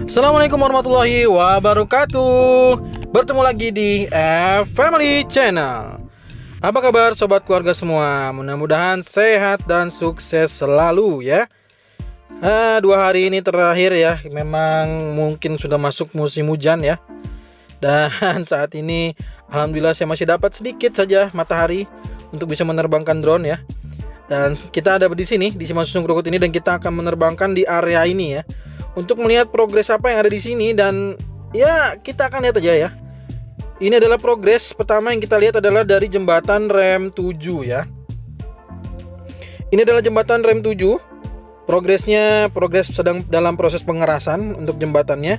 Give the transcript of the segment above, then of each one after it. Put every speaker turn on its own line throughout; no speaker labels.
Assalamualaikum warahmatullahi wabarakatuh. Bertemu lagi di Family Channel. Apa kabar sobat keluarga semua? Mudah-mudahan sehat dan sukses selalu ya. 2 hari ini terakhir ya, memang mungkin sudah masuk musim hujan ya. Dan saat ini alhamdulillah saya masih dapat sedikit saja matahari untuk bisa menerbangkan drone ya. Dan kita ada di sini di Simpang Susun Krukut ini, dan kita akan menerbangkan di area ini ya, untuk melihat progres apa yang ada di sini. Dan ya kita akan lihat aja ya. Ini adalah progres pertama yang kita lihat adalah dari jembatan rem 7 ya. Ini adalah jembatan rem 7. Progres sedang dalam proses pengerasan untuk jembatannya,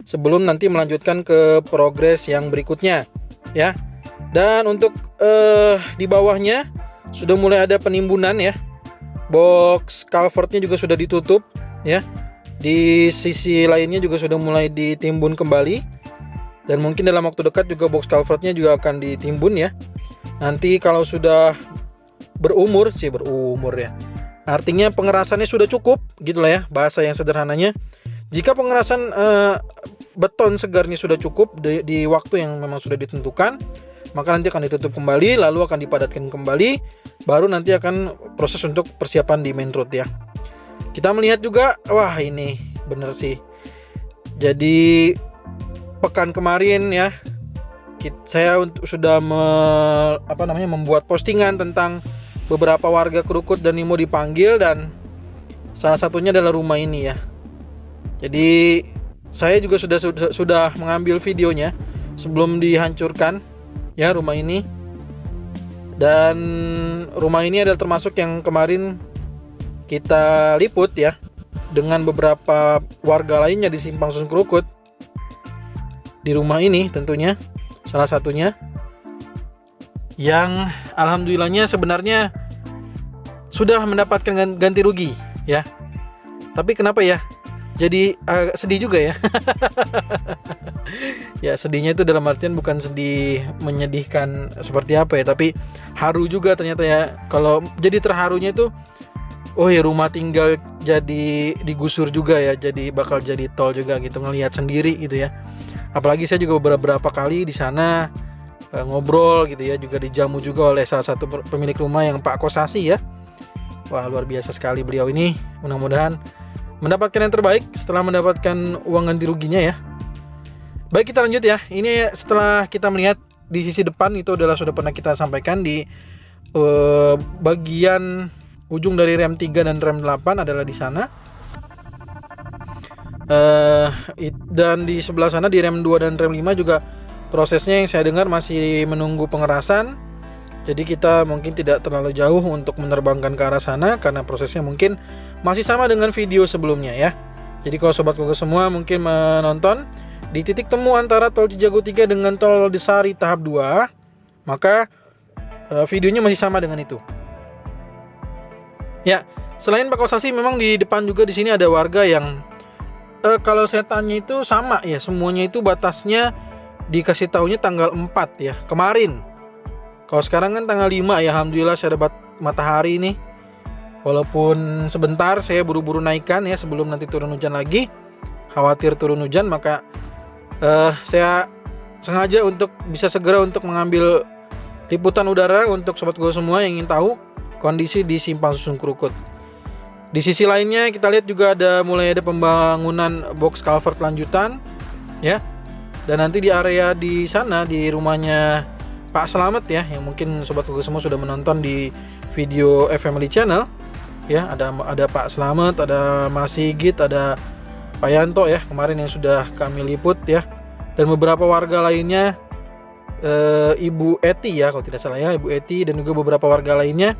sebelum nanti melanjutkan ke progres yang berikutnya ya. Dan untuk di bawahnya sudah mulai ada penimbunan ya. Box culvertnya juga sudah ditutup ya. Di sisi lainnya juga sudah mulai ditimbun kembali. Dan mungkin dalam waktu dekat juga box culvertnya juga akan ditimbun ya. Nanti kalau sudah berumur ya, artinya pengerasannya sudah cukup gitulah ya, bahasa yang sederhananya. Jika pengerasan beton segarnya sudah cukup di waktu yang memang sudah ditentukan, maka nanti akan ditutup kembali, lalu akan dipadatkan kembali, baru nanti akan proses untuk persiapan di main road ya. Kita melihat juga, wah ini bener sih. Jadi pekan kemarin ya, saya sudah membuat postingan tentang beberapa warga Krukut dan Nimo dipanggil, dan salah satunya adalah rumah ini ya. Jadi saya juga sudah mengambil videonya sebelum dihancurkan ya rumah ini. Dan rumah ini adalah termasuk yang kemarin kita liput ya, dengan beberapa warga lainnya di Simpang Susun Krukut. Di rumah ini tentunya salah satunya yang alhamdulillahnya sebenarnya sudah mendapatkan ganti rugi ya. Tapi kenapa ya jadi agak sedih juga ya. Ya sedihnya itu dalam artian bukan sedih menyedihkan seperti apa ya, tapi haru juga ternyata ya. Kalau jadi terharunya itu, oh ya rumah tinggal jadi digusur juga ya, jadi bakal jadi tol juga gitu, ngelihat sendiri gitu ya. Apalagi saya juga beberapa kali di sana ngobrol gitu ya, juga dijamu juga oleh salah satu pemilik rumah yang Pak Kosasi ya. Wah luar biasa sekali beliau ini. Mudah-mudahan mendapatkan yang terbaik setelah mendapatkan uang ganti ruginya ya. Baik, kita lanjut ya. Ini setelah kita melihat di sisi depan, itu adalah sudah pernah kita sampaikan di bagian ujung dari rem 3 dan rem 8 adalah di sana. Dan di sebelah sana di rem 2 dan rem 5 juga prosesnya yang saya dengar masih menunggu pengerasan. Jadi kita mungkin tidak terlalu jauh untuk menerbangkan ke arah sana, karena prosesnya mungkin masih sama dengan video sebelumnya ya. Jadi kalau sobat keluarga semua mungkin menonton di titik temu antara tol Cijago 3 dengan tol Desari tahap 2, maka videonya masih sama dengan itu. Ya, selain Pak Kosasi, memang di depan juga di sini ada warga yang kalau saya tanya itu sama ya, semuanya itu batasnya dikasih tahunya tanggal 4 ya, kemarin. Kalau sekarang kan tanggal 5 ya, alhamdulillah saya dapat matahari ini. Walaupun sebentar, saya buru-buru naikkan ya sebelum nanti turun hujan lagi. Khawatir turun hujan, maka saya sengaja untuk bisa segera untuk mengambil liputan udara untuk sobat gue semua yang ingin tahu kondisi di Simpang Susun Krukut. Di sisi lainnya kita lihat juga mulai ada pembangunan box culvert lanjutan ya. Dan nanti di area di sana di rumahnya Pak Slamet ya, yang mungkin sobat gue semua sudah menonton di video Family Channel ya. Ada Pak Slamet, ada Mas Sigit, ada Pak Yanto ya kemarin yang sudah kami liput ya, dan beberapa warga lainnya, Ibu Eti ya kalau tidak salah ya, Ibu Eti dan juga beberapa warga lainnya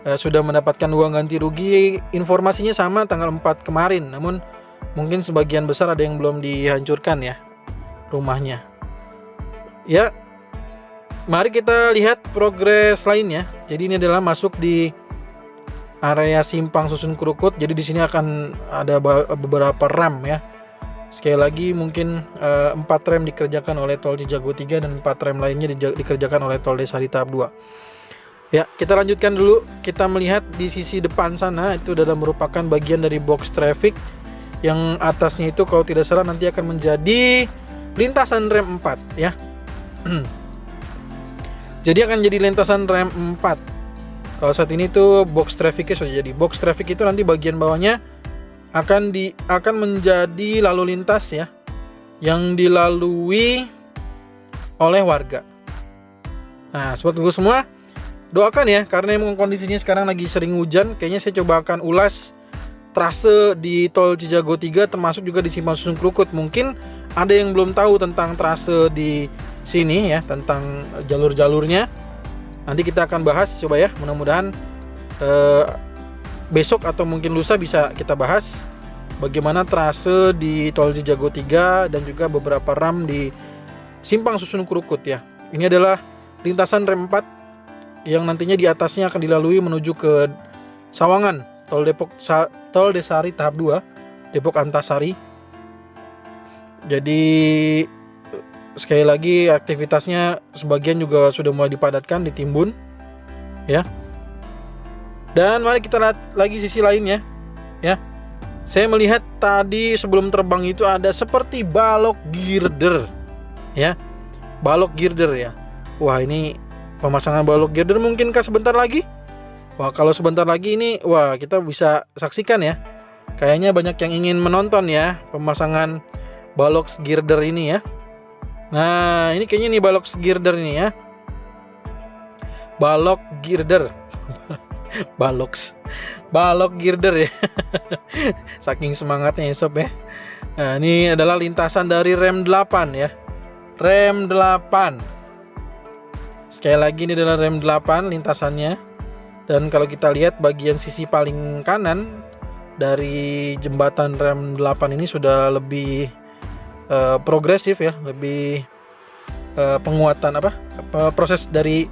sudah mendapatkan uang ganti rugi. Informasinya sama tanggal 4 kemarin, namun mungkin sebagian besar ada yang belum dihancurkan ya rumahnya ya. Mari kita lihat progres lainnya. Jadi ini adalah masuk di area Simpang Susun Krukut. Jadi di sini akan ada beberapa rem ya. Sekali lagi mungkin 4 rem dikerjakan oleh tol Cijago 3 dan 4 rem lainnya dikerjakan oleh tol Desari tahap 2. Ya, kita lanjutkan dulu. Kita melihat di sisi depan sana, itu adalah merupakan bagian dari box traffic Yang atasnya itu kalau tidak salah nanti akan menjadi lintasan rem 4 ya. Jadi akan jadi lintasan rem 4. Kalau saat ini tuh box trafficnya sudah jadi. Box traffic itu nanti bagian bawahnya akan menjadi lalu lintas ya, yang dilalui oleh warga. Nah, sobat Google semua, doakan ya, karena emang kondisinya sekarang lagi sering hujan. Kayaknya saya coba akan ulas trase di tol Cijago 3 termasuk juga di Simpang Susun Krukut. Mungkin ada yang belum tahu tentang trase di sini ya, tentang jalur-jalurnya. Nanti kita akan bahas coba ya, mudah-mudahan besok atau mungkin lusa bisa kita bahas bagaimana trase di tol Cijago 3 dan juga beberapa ram di Simpang Susun Krukut ya. Ini adalah lintasan rem 4 yang nantinya di atasnya akan dilalui menuju ke Sawangan, Tol Desari tahap 2, Depok Antasari. Jadi sekali lagi aktivitasnya sebagian juga sudah mulai dipadatkan di Timbun ya. Dan mari kita lihat lagi sisi lainnya ya. Saya melihat tadi sebelum terbang itu ada seperti balok girder ya. Balok girder ya. Wah, ini pemasangan balok girder mungkinkah sebentar lagi? Wah, kalau sebentar lagi ini, wah, kita bisa saksikan ya. Kayaknya banyak yang ingin menonton ya pemasangan balok girder ini ya. Nah, ini kayaknya nih balok girder ini ya. Balok girder. Balok girder ya. Saking semangatnya ya sob ya. Nah, ini adalah lintasan dari rem 8 ya. Rem 8. Sekali lagi ini adalah rem 8 lintasannya. Dan kalau kita lihat bagian sisi paling kanan dari jembatan rem 8 ini sudah lebih progresif ya, lebih penguatan proses dari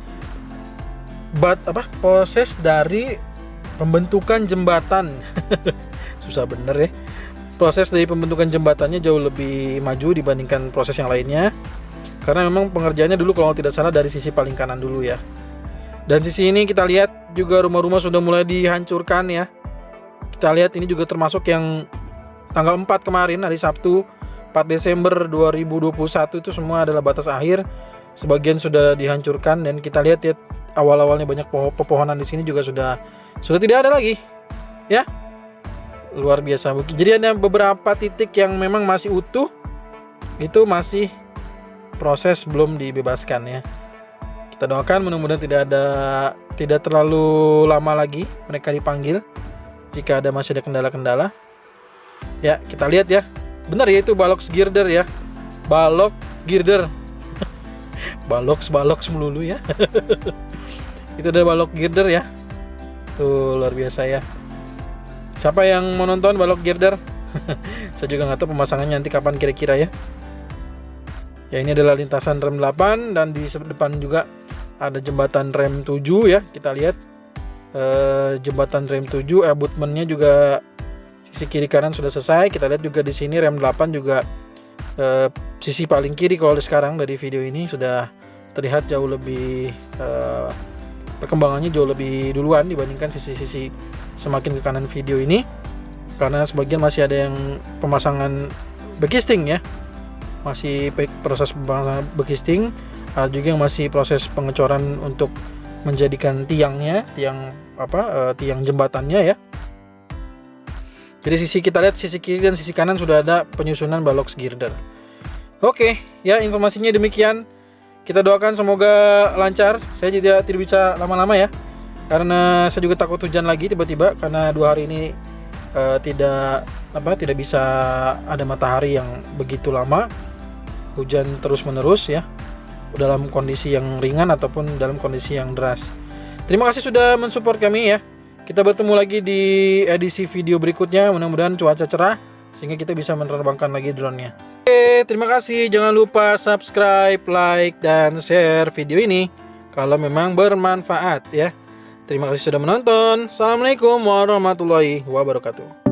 proses dari pembentukan jembatan. Susah bener ya. Proses dari pembentukan jembatannya jauh lebih maju dibandingkan proses yang lainnya. Karena memang pengerjaannya dulu kalau tidak salah dari sisi paling kanan dulu ya. Dan sisi ini kita lihat juga rumah-rumah sudah mulai dihancurkan ya. Kita lihat ini juga termasuk yang tanggal 4 kemarin, hari Sabtu 4 Desember 2021 itu semua adalah batas akhir. Sebagian sudah dihancurkan dan kita lihat ya awal-awalnya banyak pepohonan di sini juga sudah tidak ada lagi. Ya. Luar biasa. Jadi ada beberapa titik yang memang masih utuh. Itu masih proses belum dibebaskan ya. Kita doakan mudah-mudahan tidak terlalu lama lagi mereka dipanggil jika masih ada kendala-kendala. Ya, kita lihat ya. Benar ya, itu balok girder ya. Balok girder. Balok melulu ya. Itu ada balok girder ya. Tuh luar biasa ya. Siapa yang mau nonton balok girder? Saya juga nggak tahu pemasangannya nanti kapan kira-kira ya. Ya, ini adalah lintasan rem 8 dan di depan juga ada jembatan rem 7 ya. Kita lihat jembatan rem 7, abutmennya juga sisi kiri kanan sudah selesai. Kita lihat juga di sini rem 8 juga sisi paling kiri kalau sekarang dari video ini sudah terlihat jauh lebih perkembangannya jauh lebih duluan dibandingkan sisi-sisi semakin ke kanan video ini. Karena sebagian masih ada yang pemasangan bekisting ya. Masih proses pemasangan bekisting, ada juga yang masih proses pengecoran untuk menjadikan tiang jembatannya ya. Jadi kita lihat sisi kiri dan sisi kanan sudah ada penyusunan balok girder. Oke, ya informasinya demikian. Kita doakan semoga lancar. Saya tidak bisa lama-lama ya, karena saya juga takut hujan lagi tiba-tiba karena 2 hari ini tidak bisa ada matahari yang begitu lama. Hujan terus-menerus ya, dalam kondisi yang ringan ataupun dalam kondisi yang deras. Terima kasih sudah mensupport kami ya. Kita bertemu lagi di edisi video berikutnya. Mudah-mudahan cuaca cerah sehingga kita bisa menerbangkan lagi drone-nya. Oke, terima kasih. Jangan lupa subscribe, like, dan share video ini kalau memang bermanfaat ya. Terima kasih sudah menonton. Assalamualaikum warahmatullahi wabarakatuh.